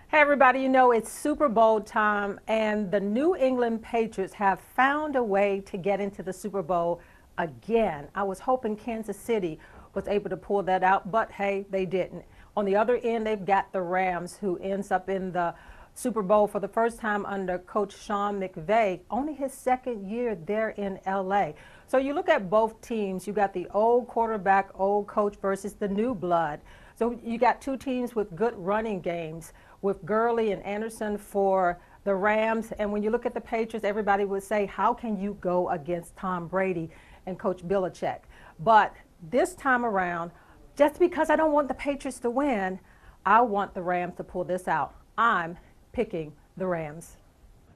Hey everybody, you know it's Super Bowl time and the New England Patriots have found a way to get into the Super Bowl again. I was hoping Kansas City was able to pull that out, but hey, they didn't. On the other end, they've got the Rams, who ends up in the Super Bowl for the first time under Coach Sean McVay, only his second year there in LA. So you look at both teams, you got the old quarterback, old coach versus the new blood. So you got two teams with good running games, with Gurley and Anderson for the Rams. And when you look at the Patriots, everybody would say, how can you go against Tom Brady and Coach Belichick? But this time around, just because I don't want the Patriots to win, I want the Rams to pull this out. I'm picking the Rams.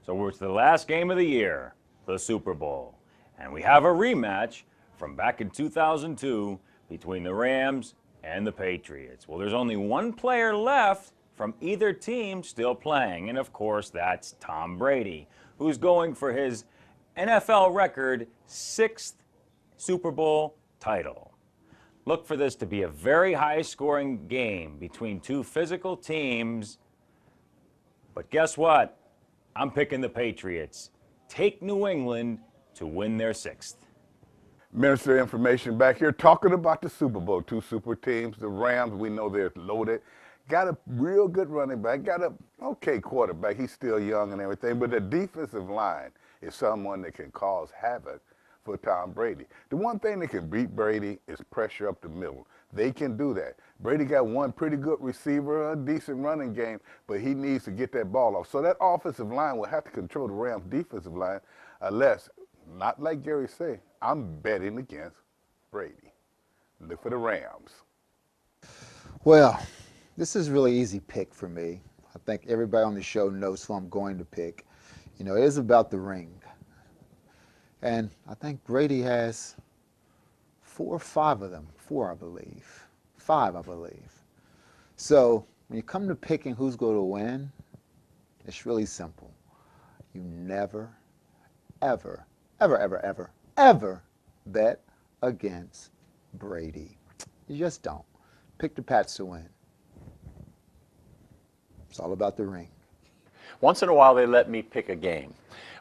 So we're to the last game of the year, the Super Bowl. And we have a rematch from back in 2002 between the Rams and the Patriots. Well, there's only one player left from either team still playing, and of course that's Tom Brady, who's going for his NFL record 6th Super Bowl title. Look for this to be a very high-scoring game between two physical teams. But guess what? I'm picking the Patriots. Take New England to win their 6th. Minister of Information back here talking about the Super Bowl. Two super teams. The Rams, we know they're loaded. Got a real good running back. Got a okay quarterback. He's still young and everything. But the defensive line is someone that can cause havoc for Tom Brady. The one thing that can beat Brady is pressure up the middle. They can do that. Brady got one pretty good receiver, a decent running game, but he needs to get that ball off. So that offensive line will have to control the Rams' defensive line unless, not like Gary say, I'm betting against Brady. Look for the Rams. Well, this is a really easy pick for me. I think everybody on the show knows who I'm going to pick. You know, it is about the ring. And I think Brady has 4 or 5 of them. 4, I believe. 5, I believe. So when you come to picking who's going to win, it's really simple. You never, ever, ever, ever, ever, ever bet against Brady. You just don't. Pick the Pats to win. It's all about the ring. Once in a while, they let me pick a game.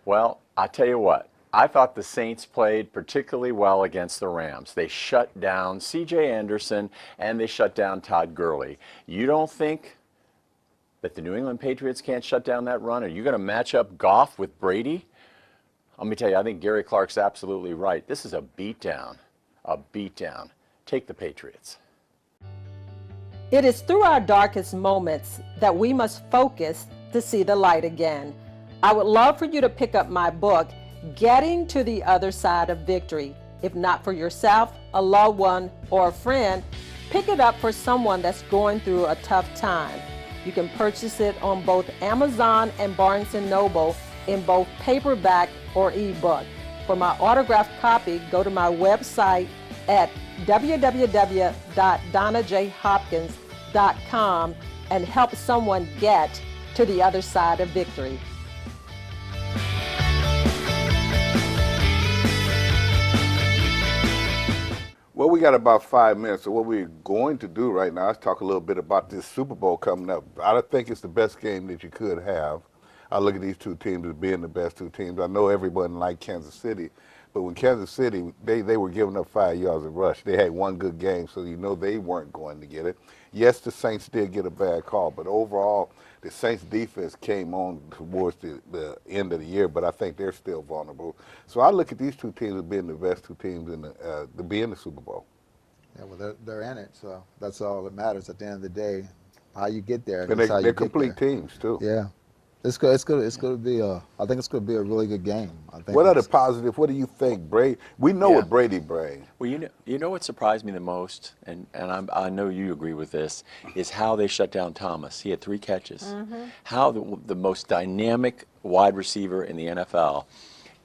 Well, I tell you what. I thought the Saints played particularly well against the Rams. They shut down C.J. Anderson and they shut down Todd Gurley. You don't think that the New England Patriots can't shut down that run? Are you going to match up Goff with Brady? Let me tell you, I think Gary Clark's absolutely right. This is a beatdown. A beatdown. Take the Patriots. It is through our darkest moments that we must focus to see the light again. I would love for you to pick up my book, Getting to the Other Side of Victory. If not for yourself, a loved one, or a friend, pick it up for someone that's going through a tough time. You can purchase it on both Amazon and Barnes & Noble in both paperback or ebook. For my autographed copy, go to my website at www.donnajhopkins.com and help someone get to the other side of victory. Well, we got about 5 minutes. So what we're going to do right now is talk a little bit about this Super Bowl coming up. I think it's the best game that you could have. I look at these two teams as being the best two teams. I know everyone liked Kansas City, but when Kansas City, they were giving up 5 yards a rush. They had one good game, so you know they weren't going to get it. Yes, the Saints did get a bad call, but overall, the Saints defense came on towards the end of the year, but I think they're still vulnerable. So I look at these two teams as being the best two teams to be in the Super Bowl. Yeah, well, they're in it, so that's all that matters at the end of the day. How you get there. And they're complete teams, too. Yeah. It's going to be I think it's going to be a really good game. I think. What are the positives? What do you think, Brady? We know what Brady brings. Well, you know what surprised me the most, and I know you agree with this, is how they shut down Thomas. He had 3 catches. Mm-hmm. How the most dynamic wide receiver in the NFL,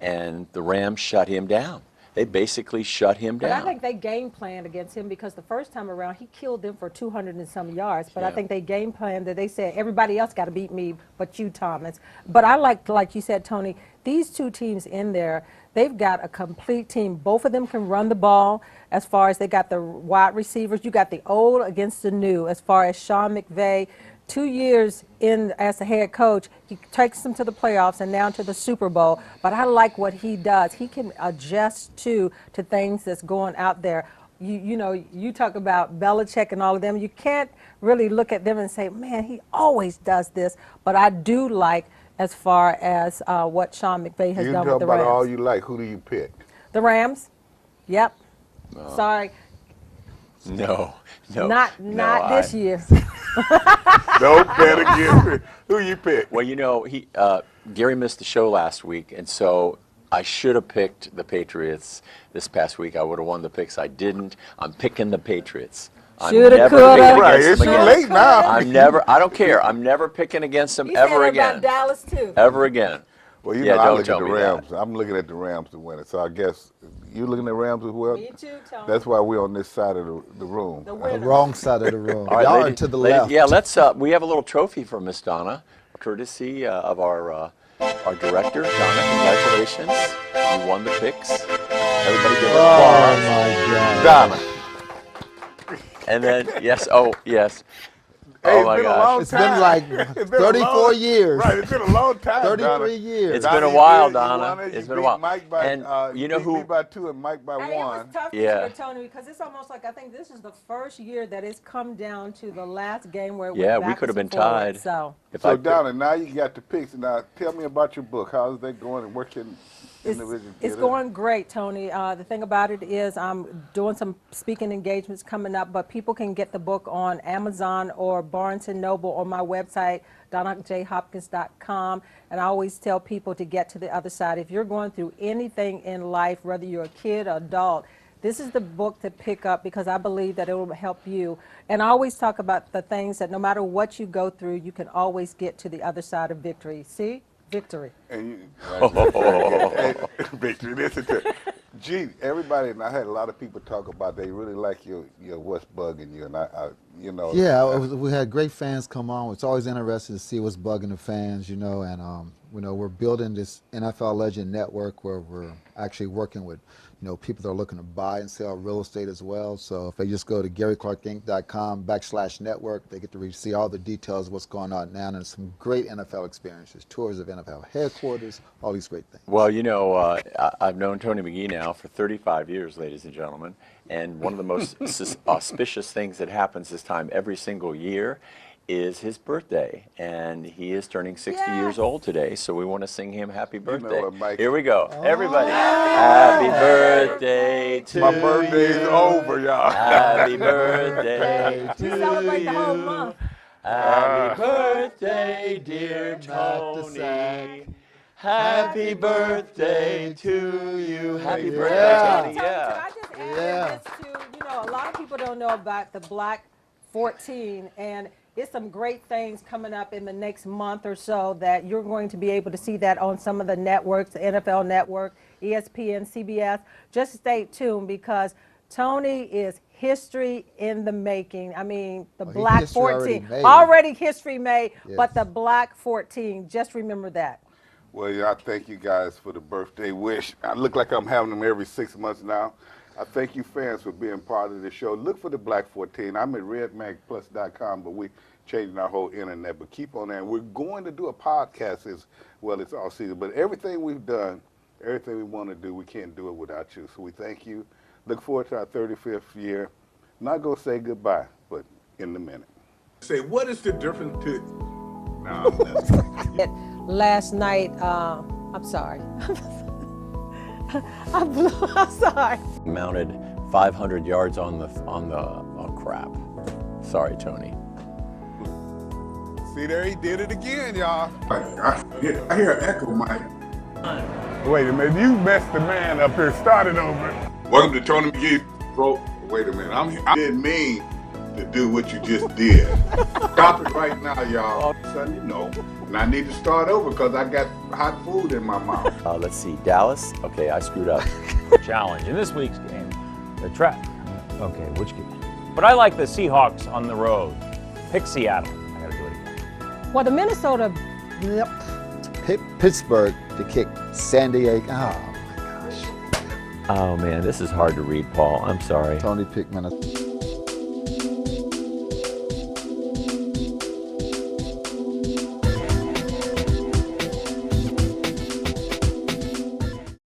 and the Rams shut him down. They basically shut him down. But I think they game planned against him because the first time around he killed them for 200 and some yards. But I think they game planned that they said everybody else got to beat me but you, Thomas. But I like you said, Tony, these two teams in there, they've got a complete team. Both of them can run the ball as far as they got the wide receivers. You got the old against the new as far as Sean McVay. 2 years in as a head coach, he takes them to the playoffs and now to the Super Bowl. But I like what he does. He can adjust to things that's going out there. You know, you talk about Belichick and all of them. You can't really look at them and say, man, he always does this. But I do like as far as what Sean McVay has done with the Rams. You talk about all you like. Who do you pick? The Rams. Yep. No. Sorry. No. Not this year. Don't bet against me. Who you pick? Well, you know, Gary missed the show last week, and so I should have picked the Patriots this past week. I would have won the picks. I didn't. I'm picking the Patriots. Shoulda, coulda. Right, it's too late now. I don't care. I'm never picking against them ever again. About Dallas too. Ever again. Well, you know, I look at the Rams. I'm looking at the Rams to win it. So I guess you looking at Rams as well? Me too, Tony. That's why we're on this side of the room. The wrong side of the room. All right, Y'all are to the left. Yeah, let's. We have a little trophy from Miss Donna, courtesy of our director, Donna. Congratulations, you won the picks. Everybody give her applause. Oh my God, Donna. And then yes. Hey, oh my gosh. It's been like 34 years. Right, it's been a long time. 33 Donna. years. It's been a while, Donna. It's been a while. Mike by, and you know who? Me by 2 and Mike by 1. It was tough this year, Tony, because it's almost like I think this is the first year that it's come down to the last game where it went we could have been forward, tied. So Donna, now you got the picks. Now tell me about your book. How's that going and where can individuals get it's going great, Tony. The thing about it is I'm doing some speaking engagements coming up, but people can get the book on Amazon or Barnes & Noble or my website, DonnaJHopkins.com. And I always tell people to get to the other side. If you're going through anything in life, whether you're a kid or adult, this is the book to pick up because I believe that it will help you. And I always talk about the things that no matter what you go through, you can always get to the other side of victory. See? Victory. And victory. Listen to Gee, everybody, and I had a lot of people talk about they really like your what's bugging you, and I you know. Yeah, we had great fans come on. It's always interesting to see what's bugging the fans, you know, and you know, we're building this NFL Legend Network where we're actually working with, you know, people that are looking to buy and sell real estate as well. So if they just go to GaryClarkInc.com/network, they get to see all the details of what's going on now, and some great NFL experiences, tours of NFL headquarters, all these great things. Well, you know, I've known Tony McGee now for 35 years, ladies and gentlemen, and one of the most auspicious things that happens this time every single year is his birthday, and he is turning 60 years old today, so we want to sing him happy birthday. You know what, here we go. Everybody. Happy birthday to My birthday's over, y'all. Happy birthday to you. Celebrate the whole month. Happy birthday, dear Tony. Happy birthday to you. Happy birthday, Tony. Can I just add this to, you know, a lot of people don't know about the Black 14, and it's some great things coming up in the next month or so that you're going to be able to see that on some of the networks, the NFL Network, ESPN, CBS. Just stay tuned because Tony is history in the making. I mean, the Black 14, already history made, but the Black 14, just remember that. Well, yeah, I thank you guys for the birthday wish. I look like I'm having them every 6 months now. I thank you fans for being part of the show. Look for the Black 14. I'm at redmagplus.com, but we changing our whole internet. But keep on there. We're going to do a podcast as well as all season. But everything we've done, everything we want to do, we can't do it without you. So we thank you. Look forward to our 35th year. I'm not going to say goodbye, but in a minute. Say, what is the difference to... Last night, I'm sorry. I'm sorry. Mounted 500 yards on the, oh crap. Sorry, Tony. See there, he did it again, y'all. I hear an echo, Mike. Wait a minute, you messed the man up here. Start it over. Welcome to Tony McGee. Bro, wait a minute. I didn't mean to do what you just did. Stop it right now, y'all. Son, you know. And I need to start over because I got hot food in my mouth. Let's see, Dallas. Okay, I screwed up. Challenge in this week's game, the track. Okay, which game? But I like the Seahawks on the road. Pick Seattle. I gotta do it again. Well, the Minnesota. Pittsburgh to kick San Diego. Oh my gosh. Oh man, this is hard to read, Paul. I'm sorry. Tony picked Minnesota.